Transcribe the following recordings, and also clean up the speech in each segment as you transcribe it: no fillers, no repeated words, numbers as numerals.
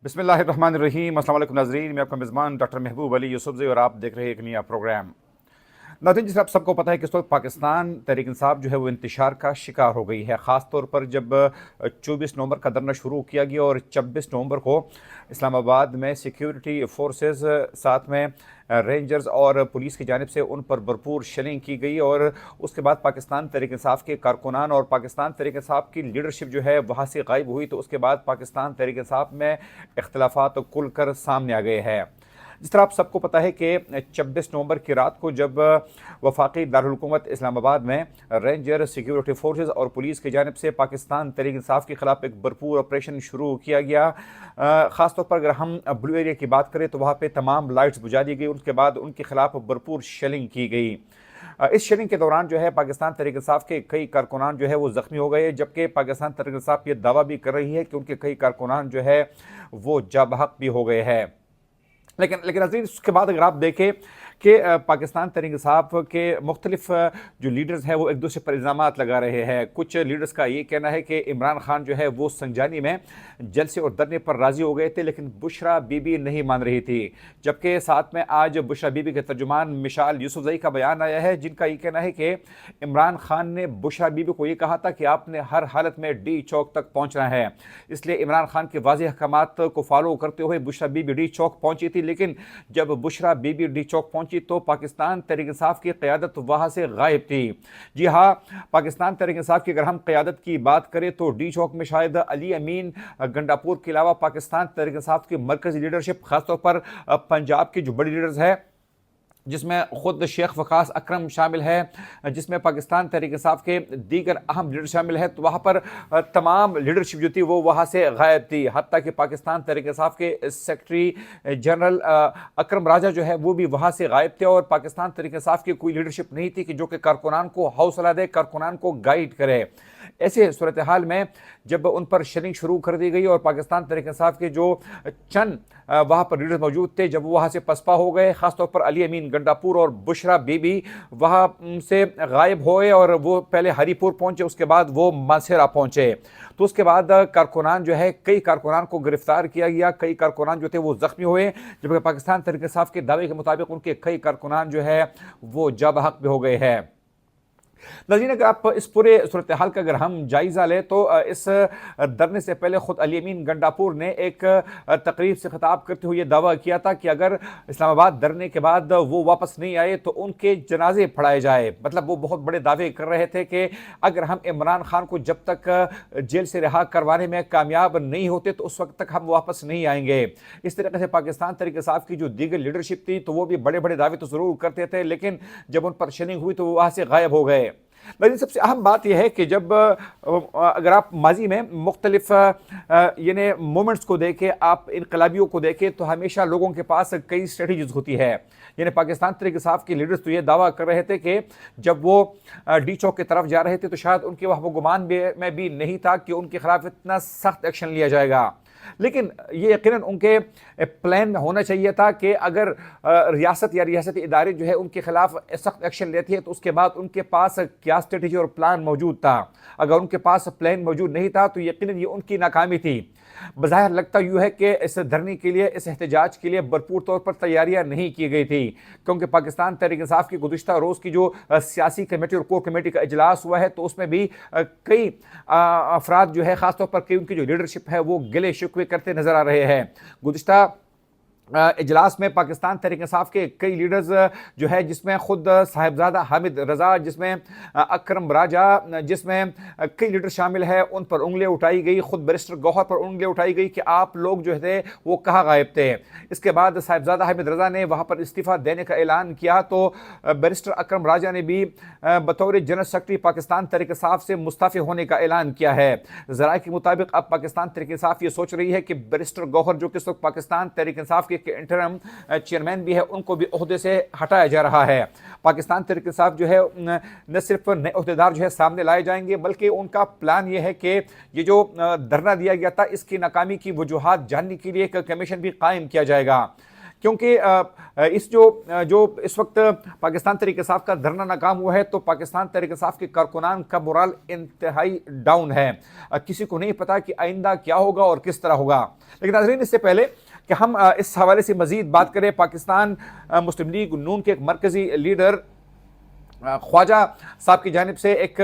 بسم اللہ الرحمن الرحیم۔ السلام علیکم ناظرین، میں آپ کا میزبان ڈاکٹر محبوب علی یوسفزئی اور آپ دیکھ رہے ہیں ایک نیا پروگرام۔ ناظرین، جس آپ سب کو پتہ ہے کہ اس وقت پاکستان تحریک انصاف جو ہے وہ انتشار کا شکار ہو گئی ہے، خاص طور پر جب 24 نومبر کا دھرنا شروع کیا گیا اور 26 نومبر کو اسلام آباد میں سیکیورٹی فورسز ساتھ میں رینجرز اور پولیس کی جانب سے ان پر بھرپور شیلنگ کی گئی، اور اس کے بعد پاکستان تحریک انصاف کے کارکنان اور پاکستان تحریک انصاف کی لیڈرشپ جو ہے وہاں سے غائب ہوئی، تو اس کے بعد پاکستان تحریک انصاف میں اختلافات کھل کر سامنے آ گئے ہیں۔ جس طرح آپ سب کو پتہ ہے کہ 26 نومبر کی رات کو جب وفاقی دارالحکومت اسلام آباد میں رینجر، سیکیورٹی فورسز اور پولیس کی جانب سے پاکستان تحریک انصاف کے خلاف ایک بھرپور آپریشن شروع کیا گیا، خاص طور پر اگر ہم بلو ایریا کی بات کریں تو وہاں پہ تمام لائٹس بجھا دی گئی، اس کے بعد ان کے خلاف بھرپور شیلنگ کی گئی۔ اس شیلنگ کے دوران جو ہے پاکستان تحریک انصاف کے کئی کارکنان جو ہے وہ زخمی ہو گئے، جبکہ پاکستان تحریک انصاف یہ دعویٰ بھی کر رہی ہے کہ ان کے کئی کارکنان جو ہے وہ جاں بحق بھی ہو گئے ہیں۔ لیکن ناظرین، اس کے بعد اگر آپ دیکھیں کہ پاکستان تحریک انصاف کے مختلف جو لیڈرز ہیں وہ ایک دوسرے پر الزامات لگا رہے ہیں۔ کچھ لیڈرز کا یہ کہنا ہے کہ عمران خان جو ہے وہ سنجانی میں جلسے اور دھرنے پر راضی ہو گئے تھے، لیکن بشرا بی بی نہیں مان رہی تھی، جبکہ ساتھ میں آج بشرا بی بی کے ترجمان مشال یوسفزئی کا بیان آیا ہے، جن کا یہ کہنا ہے کہ عمران خان نے بشرا بی بی کو یہ کہا تھا کہ آپ نے ہر حالت میں ڈی چوک تک پہنچنا ہے، اس لیے عمران خان کے واضح احکامات کو فالو کرتے ہوئے بشرا بی بی ڈی چوک پہنچی تھی، لیکن جب بشرا بی بی ڈی چوک پہنچی تو پاکستان تحریک انصاف کی قیادت وہاں سے غائب تھی۔ جی ہاں، پاکستان تحریک انصاف کی اگر ہم قیادت کی بات کریں تو ڈی چوک میں شاید علی امین گنڈاپور کے علاوہ پاکستان تحریک انصاف کی مرکزی لیڈرشپ، خاص طور پر پنجاب کی جو بڑی لیڈرز ہے، جس میں خود شیخ وقاص اکرم شامل ہے، جس میں پاکستان تحریک انصاف کے دیگر اہم لیڈر شامل ہے، تو وہاں پر تمام لیڈرشپ جو تھی وہ وہاں سے غائب تھی، حتیٰ کہ پاکستان تحریک انصاف کے سیکرٹری جنرل اکرم راجہ جو ہے وہ بھی وہاں سے غائب تھے، اور پاکستان تحریک انصاف کی کوئی لیڈرشپ نہیں تھی کہ جو کہ کارکنان کو حوصلہ دے، کارکنان کو گائیڈ کرے۔ ایسے صورتحال میں جب ان پر شیلنگ شروع کر دی گئی اور پاکستان تحریک انصاف کے جو چند وہاں پر لیڈر موجود تھے جب وہ وہاں سے پسپا ہو گئے، خاص طور پر علی امین گنڈاپور اور بشرا بی بی وہاں سے غائب ہوئے، اور وہ پہلے ہری پور پہنچے، اس کے بعد وہ مانسہرہ پہنچے، تو اس کے بعد کارکنان جو ہے کئی کارکنان کو گرفتار کیا گیا، کئی کارکنان جو تھے وہ زخمی ہوئے، جبکہ پاکستان تحریک انصاف کے دعوے کے مطابق ان کے کئی کارکنان جو ہے وہ جاں بحق بھی ہو گئے ہیں۔ ناظرین، اگر آپ اس پورے صورتحال کا اگر ہم جائزہ لیں تو اس دھرنے سے پہلے خود علی امین گنڈاپور نے ایک تقریب سے خطاب کرتے ہوئے یہ دعویٰ کیا تھا کہ اگر اسلام آباد دھرنے کے بعد وہ واپس نہیں آئے تو ان کے جنازے پڑھائے جائے۔ مطلب وہ بہت بڑے دعوے کر رہے تھے کہ اگر ہم عمران خان کو جب تک جیل سے رہا کروانے میں کامیاب نہیں ہوتے تو اس وقت تک ہم واپس نہیں آئیں گے۔ اس طریقے سے پاکستان تحریک انصاف کی جو دیگر لیڈرشپ تھی تو وہ بھی بڑے بڑے دعوے تو ضرور کرتے تھے، لیکن جب ان پر شیلنگ ہوئی تو وہ وہاں سے غائب ہو گئے۔ لیکن سب سے اہم بات یہ ہے کہ جب اگر آپ ماضی میں مختلف یعنی مومنٹس کو دیکھیں، آپ انقلابیوں کو دیکھیں، تو ہمیشہ لوگوں کے پاس کئی اسٹریٹجیز ہوتی ہے۔ یعنی پاکستان تحریک انصاف کے لیڈرز تو یہ دعویٰ کر رہے تھے کہ جب وہ ڈی چوک کی طرف جا رہے تھے تو شاید ان کے وہم و گمان میں بھی نہیں تھا کہ ان کے خلاف اتنا سخت ایکشن لیا جائے گا، لیکن یہ یقیناً ان کے پلان میں ہونا چاہیے تھا کہ اگر ریاست یا ریاستی ادارے جو ہے ان کے خلاف سخت ایکشن لیتی ہے تو اس کے بعد ان کے پاس کیا اسٹریٹجی اور پلان موجود تھا۔ اگر ان کے پاس پلان موجود نہیں تھا تو یقیناً یہ ان کی ناکامی تھی۔ بظاہر لگتا یوں ہے کہ اس دھرنے کے لیے، اس احتجاج کے لیے بھرپور طور پر تیاریاں نہیں کی گئی تھی، کیونکہ پاکستان تحریک انصاف کی گزشتہ روز کی جو سیاسی کمیٹی اور کور کمیٹی کا اجلاس ہوا ہے تو اس میں بھی کئی افراد جو ہے، خاص طور پر کئی ان کی جو لیڈرشپ ہے وہ گلے شکوے کرتے نظر آ رہے ہیں۔ گزشتہ اجلاس میں پاکستان تحریک انصاف کے کئی لیڈرز جو ہے، جس میں خود صاحبزادہ حامد رضا، جس میں اکرم راجہ، جس میں کئی لیڈر شامل ہیں، ان پر انگلیاں اٹھائی گئی، خود بیرسٹر گوہر پر انگلیاں اٹھائی گئی کہ آپ لوگ جو تھے وہ کہاں غائب تھے۔ اس کے بعد صاحبزادہ حامد رضا نے وہاں پر استعفیٰ دینے کا اعلان کیا تو بیرسٹر اکرم راجہ نے بھی بطور جنرل سیکرٹری پاکستان تحریک انصاف سے مستعفی ہونے کا اعلان کیا ہے۔ ذرائع کے مطابق اب پاکستان تحریک انصاف یہ سوچ رہی ہے کہ بیرسٹر گوہر جو کہ اس وقت پاکستان تحریک انصاف کے انٹرم چیئرمین بھی ہے، ان کو بھی عہدے سے ہٹایا جا رہا ہے۔ پاکستان تحریک انصاف جو ہے نہ صرف نئے عہدیدار جو ہے سامنے لائے جائیں گے، بلکہ ان کا پلان یہ ہے کہ یہ جو دھرنا دیا گیا تھا اس کی ناکامی کی وجوہات جاننے کے لیے ایک کمیشن بھی قائم کیا جائے گا، کیونکہ جو اس وقت پاکستان تحریک انصاف کا دھرنا ناکام ہوا ہے تو پاکستان تحریک انصاف کے کارکنان کا مورال انتہائی ڈاؤن ہے. کسی کو نہیں پتا کہ آئندہ کیا ہوگا اور کس طرح ہوگا. لیکن ناظرین، اس سے پہلے کہ ہم اس حوالے سے مزید بات کریں، پاکستان مسلم لیگ نون کے ایک مرکزی لیڈر خواجہ صاحب کی جانب سے ایک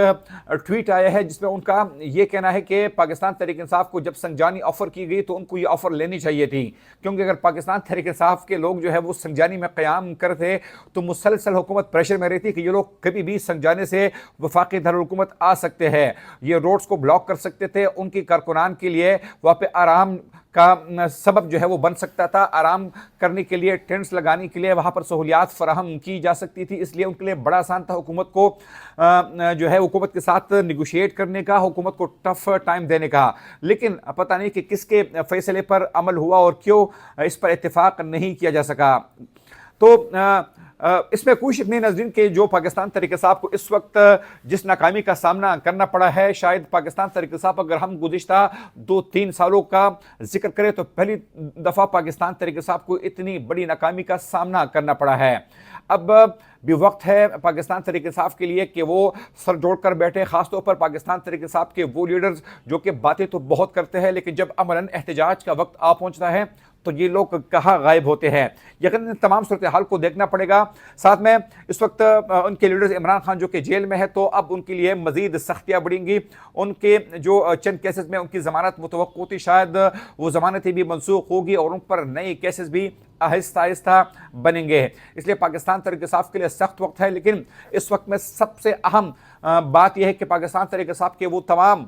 ٹویٹ آیا ہے جس میں ان کا یہ کہنا ہے کہ پاکستان تحریک انصاف کو جب سنجانی آفر کی گئی تو ان کو یہ آفر لینی چاہیے تھی، کیونکہ اگر پاکستان تحریک انصاف کے لوگ جو ہے وہ سنجانی میں قیام کرتے تو مسلسل حکومت پریشر میں رہتی کہ یہ لوگ کبھی بھی سنجانے سے وفاقی دارالحکومت آ سکتے ہیں، یہ روڈز کو بلاک کر سکتے تھے، ان کی کارکنان کے لیے وہاں پہ آرام کا سبب جو ہے وہ بن سکتا تھا، آرام کرنے کے لیے، ٹینٹس لگانے کے لیے وہاں پر سہولیات فراہم کی جا سکتی تھی. اس لیے ان کے لیے بڑا آسان تھا حکومت کو جو ہے حکومت کے ساتھ نیگوشیٹ کرنے کا، حکومت کو ٹف ٹائم دینے کا. لیکن پتہ نہیں کہ کس کے فیصلے پر عمل ہوا اور کیوں اس پر اتفاق نہیں کیا جا سکا. تو اس میں کوئی شک نہیں ناظرین کہ جو پاکستان تحریک انصاف کو اس وقت جس ناکامی کا سامنا کرنا پڑا ہے، شاید پاکستان تحریک انصاف اگر ہم گزشتہ 2-3 سالوں کا ذکر کریں تو پہلی دفعہ پاکستان تحریک انصاف کو اتنی بڑی ناکامی کا سامنا کرنا پڑا ہے. اب بھی وقت ہے پاکستان تحریک انصاف کے لیے کہ وہ سر جوڑ کر بیٹھے، خاص طور پر پاکستان تحریک انصاف کے وہ لیڈرز جو کہ باتیں تو بہت کرتے ہیں لیکن جب عملاً احتجاج کا وقت آ پہنچتا ہے تو یہ لوگ کہاں غائب ہوتے ہیں. یقیناً تمام صورتحال کو دیکھنا پڑے گا. ساتھ میں اس وقت ان کے لیڈرز عمران خان جو کہ جیل میں ہے تو اب ان کے لیے مزید سختیاں بڑھیں گی. ان کے جو چند کیسز میں ان کی ضمانت متوقع تھی، شاید وہ ضمانتیں بھی منسوخ ہوگی اور ان پر نئے کیسز بھی آہستہ آہستہ بنیں گے. اس لیے پاکستان تحریک انصاف کے لیے سخت وقت ہے. لیکن اس وقت میں سب سے اہم بات یہ ہے کہ پاکستان تحریک انصاف کے وہ تمام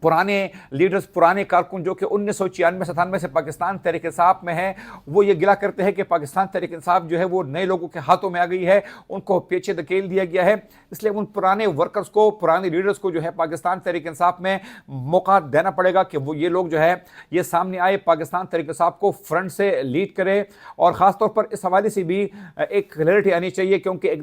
پرانے لیڈرز، پرانے کارکن جو کہ 1996-97 سے پاکستان تحریک انصاف میں ہیں، وہ یہ گلا کرتے ہیں کہ پاکستان تحریک انصاف جو ہے وہ نئے لوگوں کے ہاتھوں میں آ گئی ہے، ان کو پیچھے دھکیل دیا گیا ہے. اس لیے ان پرانے ورکرز کو، پرانے لیڈرز کو جو ہے پاکستان تحریک انصاف میں موقع دینا پڑے گا کہ وہ یہ لوگ جو ہے یہ سامنے آئے، پاکستان تحریک انصاف کو فرنٹ سے لیڈ کرے. اور خاص طور پر اس حوالے سے بھی ایک کلیئرٹی آنی چاہیے، کیونکہ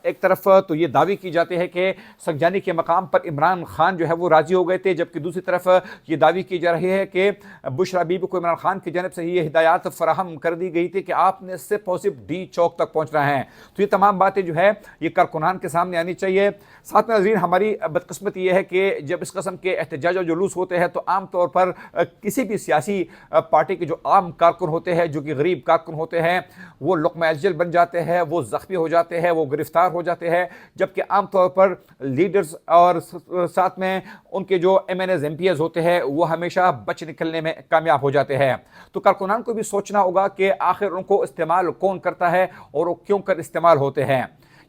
ایک طرف تو یہ دعوی کی جاتی ہے کہ سنجانی کے مقام پر عمران خان جو ہے وہ راضی ہو گئے تھے، جبکہ دوسری طرف یہ دعوی کی جا رہی ہے کہ بشرا بیبی کو عمران خان کی جانب سے یہ ہدایات فراہم کر دی گئی تھی کہ آپ نے صرف اور صرف ڈی چوک تک پہنچنا ہے. تو یہ تمام باتیں جو ہے یہ کارکنان کے سامنے آنی چاہیے. ساتھ میں ناظرین، ہماری بدقسمتی یہ ہے کہ جب اس قسم کے احتجاج اور جلوس ہوتے ہیں تو عام طور پر کسی بھی سیاسی پارٹی کے جو عام کارکن ہوتے ہیں، جو کہ غریب کارکن ہوتے ہیں، وہ لقمہ اجل بن جاتے ہیں، وہ زخمی ہو جاتے ہیں، وہ گرفتار ہو جاتے ہیں. جبکہ عام طور پر لیڈرز اور ساتھ میں ان کے جو MNAs MPs ہوتے ہیں وہ ہمیشہ بچ نکلنے میں کامیاب ہو جاتے ہیں. تو کارکنان کو بھی سوچنا ہوگا کہ آخر ان کو استعمال کون کرتا ہے اور وہ کیوں کر استعمال ہوتے ہیں.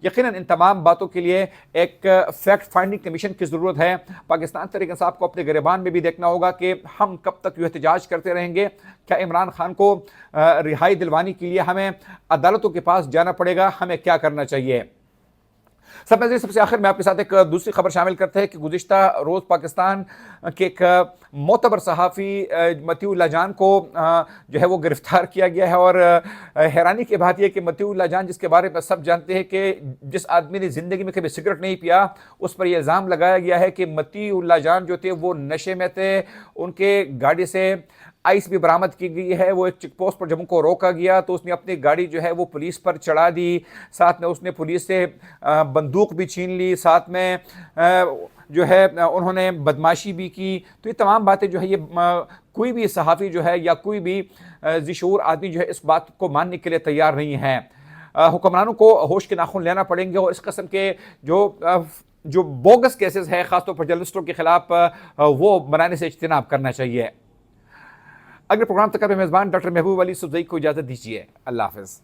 یقیناً ان تمام باتوں کے لیے ایک فیکٹ فائنڈنگ کمیشن کی ضرورت ہے. پاکستان تحریک انصاف کو اپنے گریبان میں بھی دیکھنا ہوگا کہ ہم کب تک یہ احتجاج کرتے رہیں گے. کیا عمران خان کو رہائی دلوانے کے لیے ہمیں عدالتوں کے پاس جانا پڑے گا؟ ہمیں کیا کرنا چاہیے؟ سب سے آخر میں آپ کے ساتھ ایک دوسری خبر شامل کرتے ہیں کہ گزشتہ روز پاکستان کے ایک معتبر صحافی مطیع اللہ جان کو جو ہے وہ گرفتار کیا گیا ہے. اور حیرانی کی بات یہ کہ مطیع اللہ جان، جس کے بارے میں سب جانتے ہیں کہ جس آدمی نے زندگی میں کبھی سگریٹ نہیں پیا، اس پر یہ الزام لگایا گیا ہے کہ مطیع اللہ جان جو تھے وہ نشے میں تھے. ان کے گاڑی سے آئس بھی برآمد کی گئی ہے. وہ ایک چیک پوسٹ پر جب ان کو روکا گیا تو اس نے اپنی گاڑی جو ہے وہ پولیس پر چڑھا دی. ساتھ میں اس نے پولیس سے بندوق بھی چھین لی. ساتھ میں جو ہے انہوں نے بدماشی بھی کی. تو یہ تمام باتیں جو ہے یہ کوئی بھی صحافی جو ہے یا کوئی بھی ذی شعور آدمی جو ہے اس بات کو ماننے کے لیے تیار نہیں ہے. حکمرانوں کو ہوش کے ناخن لینا پڑیں گے اور اس قسم کے جو بوگس کیسز ہے، خاص طور پر جرنلسٹوں کے خلاف، وہ بنانے سے اجتناب کرنا چاہیے. اگلے پروگرام تک آپ میزبان ڈاکٹر محبوب علی یوسفزئی کو اجازت دیجیے. اللہ حافظ.